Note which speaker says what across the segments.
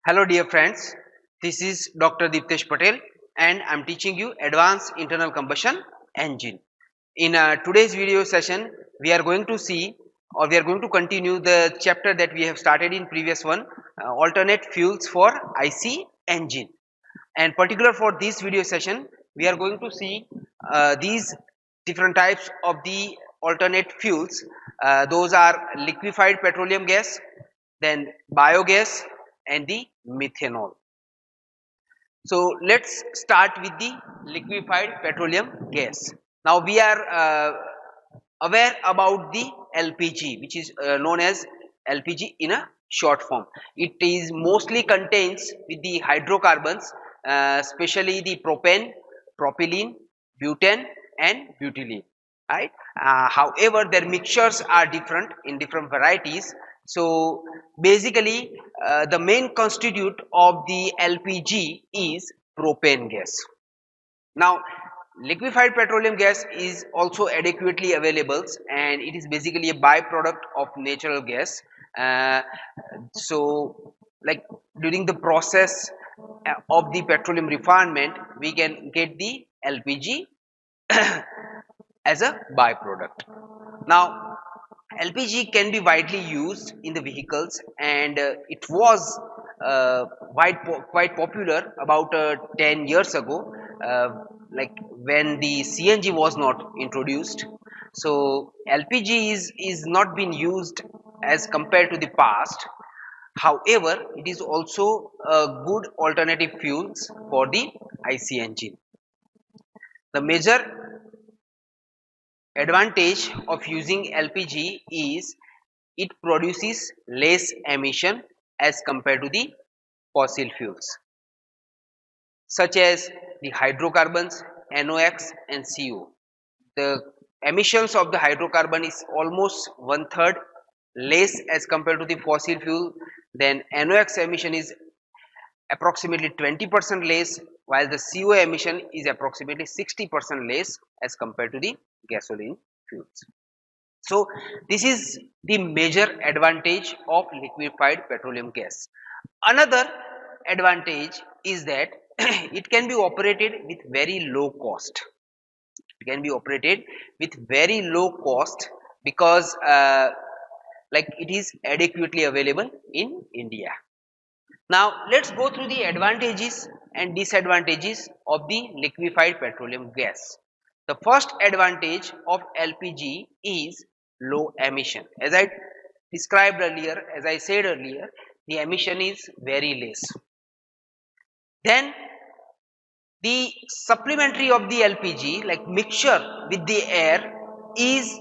Speaker 1: Hello dear friends, this is Dr. Deeptesh Patel and I am teaching you Advanced Internal Combustion Engine. In today's video session, we are going to see or we are going to continue the chapter that we have started in previous one, alternate fuels for IC engine. And particular for this video session, we are going to see these different types of the alternate fuels. Those are liquefied petroleum gas, then biogas and the methanol. So let's start with the liquefied petroleum gas. Now we are aware about the LPG, which is known as LPG in a short form. It is mostly contains with the hydrocarbons, especially the propane, propylene, butane and butylene, right? However, their mixtures are different in different varieties. So basically, the main constitute of the LPG is propane gas. Now, liquefied petroleum gas is also adequately available, and it is basically a byproduct of natural gas. Uh, so, like during the process of the petroleum refinement, we can get the LPG as a byproduct. Now, LPG can be widely used in the vehicles, and it was quite popular about 10 years ago, like when the CNG was not introduced. So LPG is not been used as compared to the past. However, it is also a good alternative fuels for the IC engine. The major advantage of using LPG is it produces less emission as compared to the fossil fuels such as the hydrocarbons NOx and CO. The emissions of the hydrocarbon is almost one third less as compared to the fossil fuel. Then NOx emission is approximately 20% less, while the CO emission is approximately 60% less as compared to the gasoline fuels. So this is the major advantage of liquefied petroleum gas. Another advantage is that it can be operated with very low cost. It can be operated with very low cost because like it is adequately available in India. Now let's go through the advantages and disadvantages of the liquefied petroleum gas. The first advantage of LPG is low emission. As I described earlier, as I said earlier, the emission is very less. Then the supplementary of the LPG, like mixture with the air, is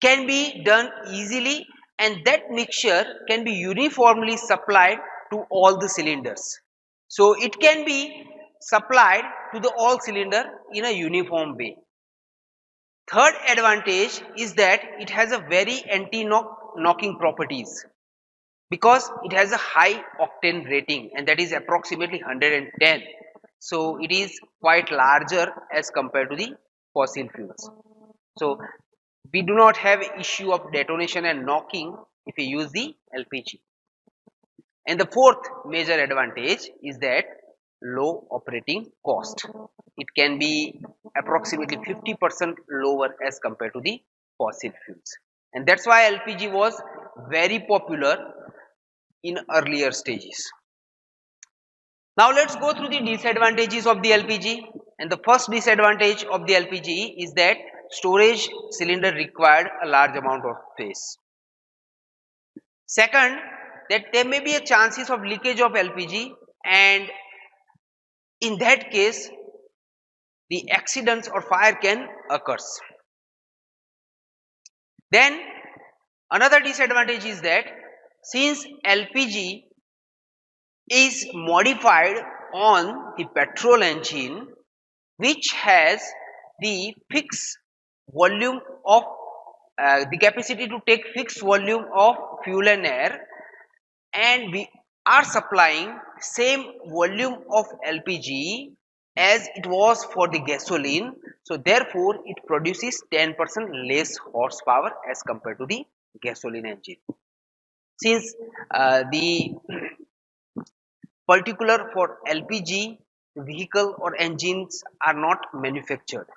Speaker 1: can be done easily, and that mixture can be uniformly supplied to all the cylinders. So it can be supplied to the all cylinder in a uniform way. Third advantage is that it has a very anti-knocking properties because it has a high octane rating, and that is approximately 110. So it is quite larger as compared to the fossil fuels. So we do not have issue of detonation and knocking if we use the LPG. And the fourth major advantage is that low operating cost. It can be approximately 50% lower as compared to the fossil fuels. And that's why LPG was very popular in earlier stages. Now let's go through the disadvantages of the LPG. And the first disadvantage of the LPG is that storage cylinder required a large amount of space. Second, that there may be a chances of leakage of LPG, and in that case the accidents or fire can occur. Then another disadvantage is that since LPG is modified on the petrol engine, which has the fixed volume of the capacity to take fixed volume of fuel and air, and we are supplying same volume of LPG as it was for the gasoline. So therefore it produces 10% less horsepower as compared to the gasoline engine. Since the particular for LPG vehicle or engines are not manufactured.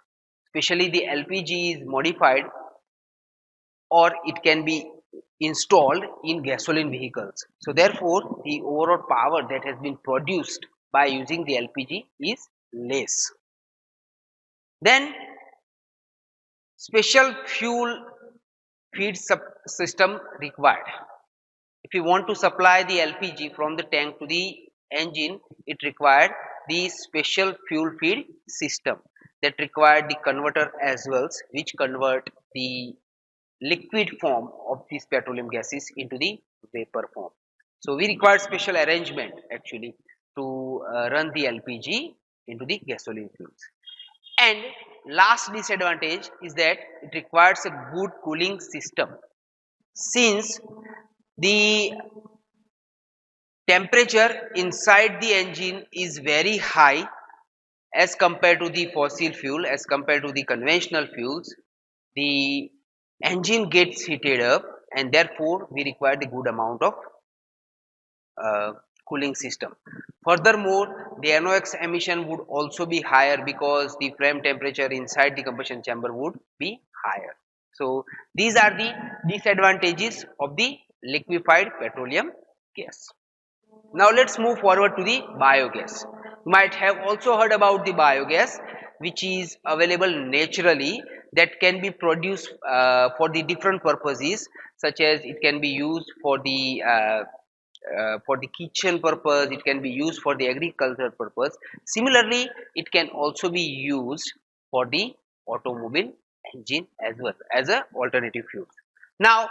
Speaker 1: Especially the LPG is modified or it can be installed in gasoline vehicles. So therefore, the overall power that has been produced by using the LPG is less. Then special fuel feed system required. If you want to supply the LPG from the tank to the engine, it required the special fuel feed system that required the converter as well, which convert the liquid form of these petroleum gases into the vapor form. So we require special arrangement actually to run the LPG into the gasoline fuels. And last disadvantage is that it requires a good cooling system, since the temperature inside the engine is very high as compared to the fossil fuel, as compared to the conventional fuels. The engine gets heated up and therefore we require the good amount of cooling system. Furthermore, the NOx emission would also be higher because the flame temperature inside the combustion chamber would be higher. So these are the disadvantages of the liquefied petroleum gas. Now let's move forward to the biogas. You might have also heard about the biogas, which is available naturally, that can be produced for the different purposes, such as it can be used for the kitchen purpose, it can be used for the agriculture purpose. Similarly, it can also be used for the automobile engine as well as a alternative fuel. Now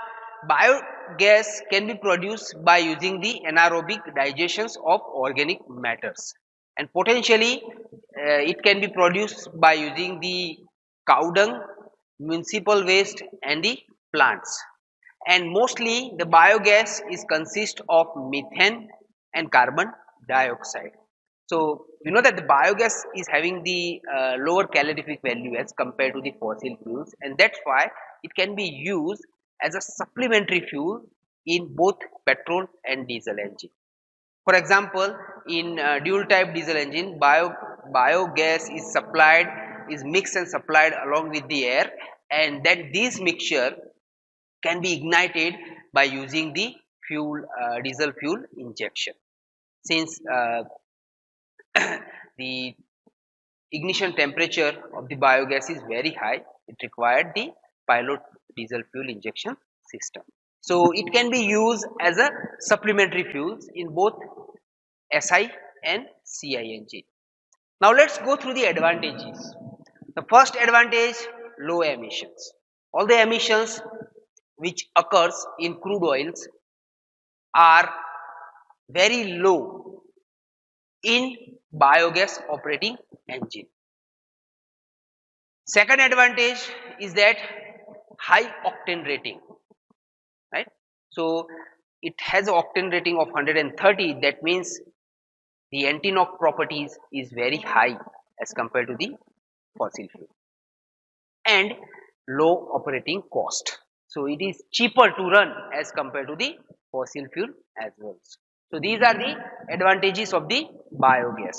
Speaker 1: biogas can be produced by using the anaerobic digestions of organic matters, and potentially it can be produced by using the cow dung, municipal waste and the plants. And mostly the biogas is consist of methane and carbon dioxide. So we know that the biogas is having the lower calorific value as compared to the fossil fuels, and that's why it can be used as a supplementary fuel in both petrol and diesel engine. For example, in dual type diesel engine, biogas is mixed and supplied along with the air, and then this mixture can be ignited by using the diesel fuel injection. Since the ignition temperature of the biogas is very high, it required the pilot diesel fuel injection system. So it can be used as a supplementary fuels in both SI and CI engine. Now let's go through the advantages. The first advantage, low emissions. All the emissions which occurs in crude oils are very low in biogas operating engine. Second advantage is that high octane rating, right? So it has an octane rating of 130. That means the anti-knock properties is very high as compared to the fossil fuel, and low operating cost. So it is cheaper to run as compared to the fossil fuel as well. So these are the advantages of the biogas.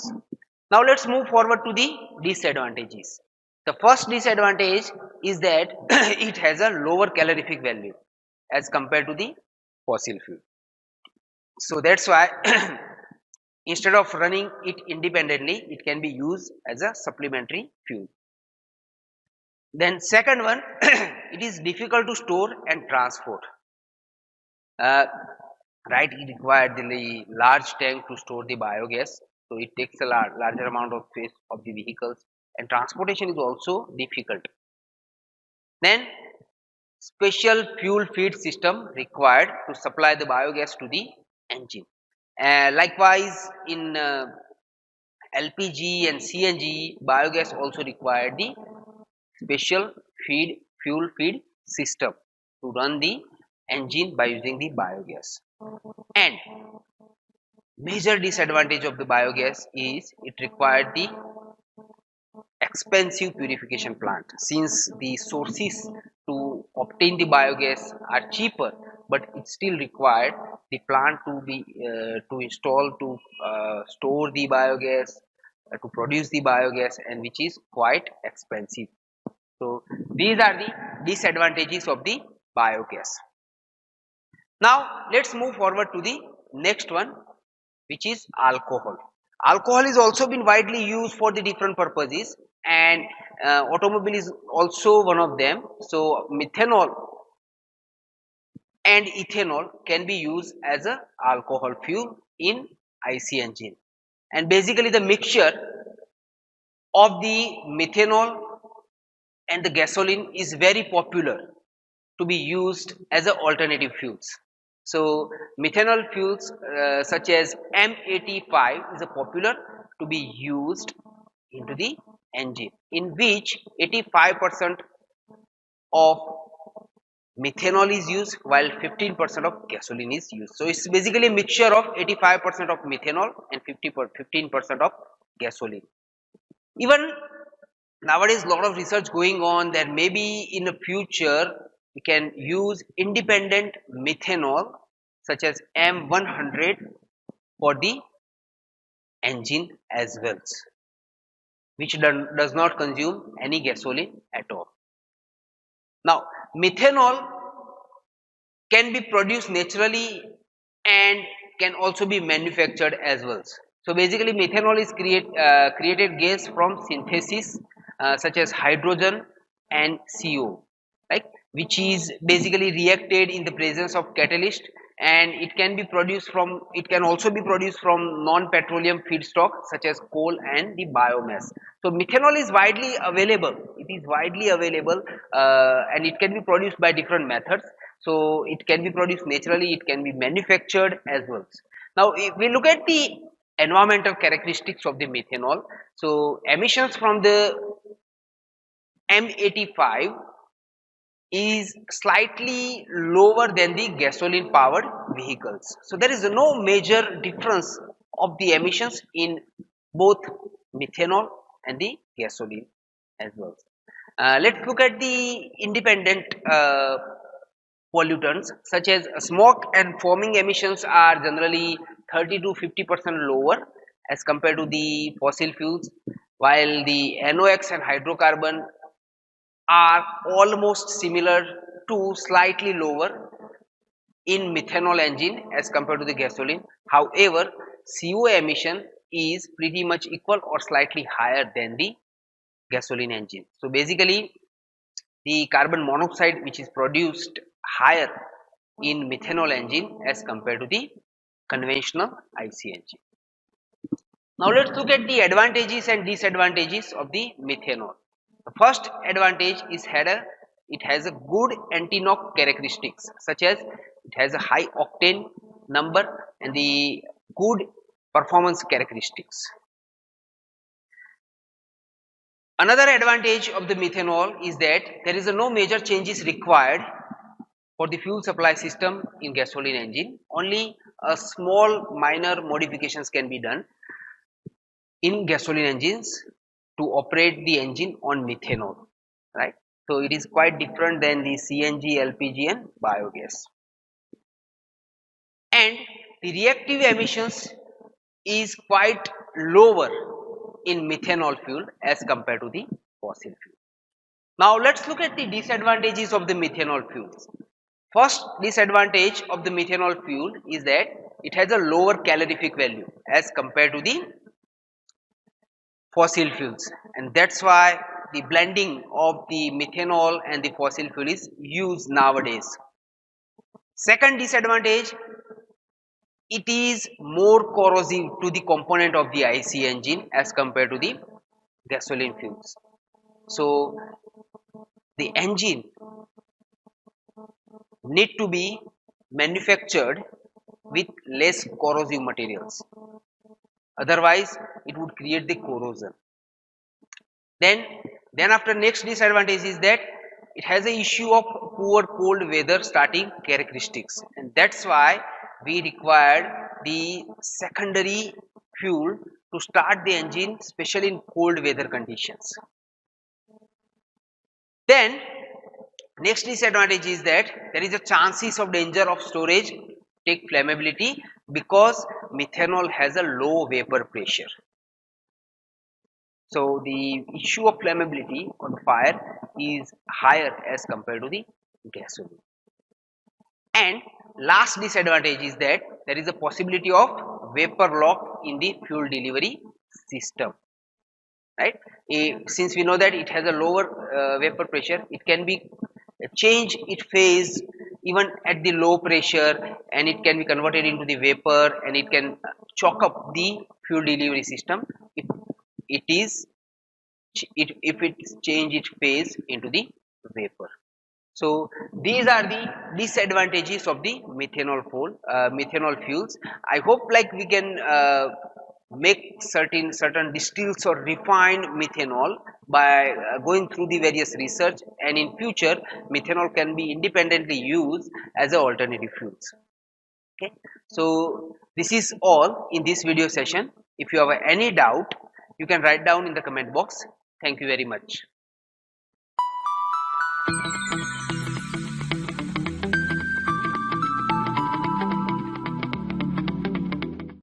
Speaker 1: Now let's move forward to the disadvantages. The first disadvantage is that it has a lower calorific value as compared to the fossil fuel. So that's why instead of running it independently, it can be used as a supplementary fuel. Then second one, it is difficult to store and transport. Right, it required the large tank to store the biogas, so it takes a larger amount of space of the vehicles, and transportation is also difficult. Then special fuel feed system required to supply the biogas to the engine. Likewise, in LPG and CNG, biogas also required the special fuel feed system to run the engine by using the biogas. And major disadvantage of the biogas is it required the expensive purification plant. Since the sources to obtain the biogas are cheaper, but it's still required the plant to be to install to store the biogas, to produce the biogas, and which is quite expensive. So these are the disadvantages of the biogas. Now let's move forward to the next one, which is alcohol. Alcohol is also been widely used for the different purposes, and automobile is also one of them. So methanol and ethanol can be used as a alcohol fuel in IC engine, and basically the mixture of the methanol and the gasoline is very popular to be used as a alternative fuels. So methanol fuels such as M85 is a popular to be used into the engine, in which 85% of methanol is used while 15% of gasoline is used. So it's basically a mixture of 85% of methanol and 15% of gasoline. Even nowadays, a lot of research going on that maybe in the future we can use independent methanol such as M100 for the engine as well, which does not consume any gasoline at all. Now, methanol can be produced naturally and can also be manufactured as well. So basically methanol is created gas from synthesis such as hydrogen and CO, right, which is basically reacted in the presence of catalyst, and it can also be produced from non-petroleum feedstock such as coal and the biomass. So methanol is widely available, and it can be produced by different methods. So it can be produced naturally, it can be manufactured as well. Now if we look at the environmental characteristics of the methanol, so emissions from the M85 is slightly lower than the gasoline powered vehicles. So there is no major difference of the emissions in both methanol and the gasoline as well. Let's look at the independent pollutants, such as smoke and foaming emissions are generally 30 to 50% lower as compared to the fossil fuels, while the NOx and hydrocarbon are almost similar to slightly lower in methanol engine as compared to the gasoline. However, CO emission is pretty much equal or slightly higher than the gasoline engine. So basically the carbon monoxide which is produced higher in methanol engine as compared to the conventional IC engine. Now let's look at the advantages and disadvantages of the methanol. The first advantage is it has a good anti-knock characteristics, such as it has a high octane number and the good performance characteristics. Another advantage of the methanol is that there is no major changes required for the fuel supply system in gasoline engine. Only a small minor modifications can be done in gasoline engines to operate the engine on methanol, right? So it is quite different than the CNG, LPG and biogas. And the reactive emissions is quite lower in methanol fuel as compared to the fossil fuel. Now let's look at the disadvantages of the methanol fuels. First disadvantage of the methanol fuel is that it has a lower calorific value as compared to the fossil fuels, and that's why the blending of the methanol and the fossil fuel is used nowadays. Second disadvantage, it is more corrosive to the component of the IC engine as compared to the gasoline fuels. So the engine need to be manufactured with less corrosive materials, otherwise it would create the corrosion. Then after, next disadvantage is that it has a issue of poor cold weather starting characteristics, and that's why we required the secondary fuel to start the engine, especially in cold weather conditions. Then Next disadvantage is that there is a chances of danger of storage take flammability because methanol has a low vapor pressure. So the issue of flammability on fire is higher as compared to the gasoline. And last disadvantage is that there is a possibility of vapor lock in the fuel delivery system, right? Since we know that it has a lower vapor pressure, it can be change its phase even at the low pressure, and it can be converted into the vapor, and it can choke up the fuel delivery system if it is if it change its phase into the vapor. So these are the disadvantages of the methanol fuels. I hope like we can make certain distills or refined methanol by going through the various research, and in future methanol can be independently used as a alternative fuels. Okay, so this is all in this video session. If you have any doubt, you can write down in the comment box. Thank you very much.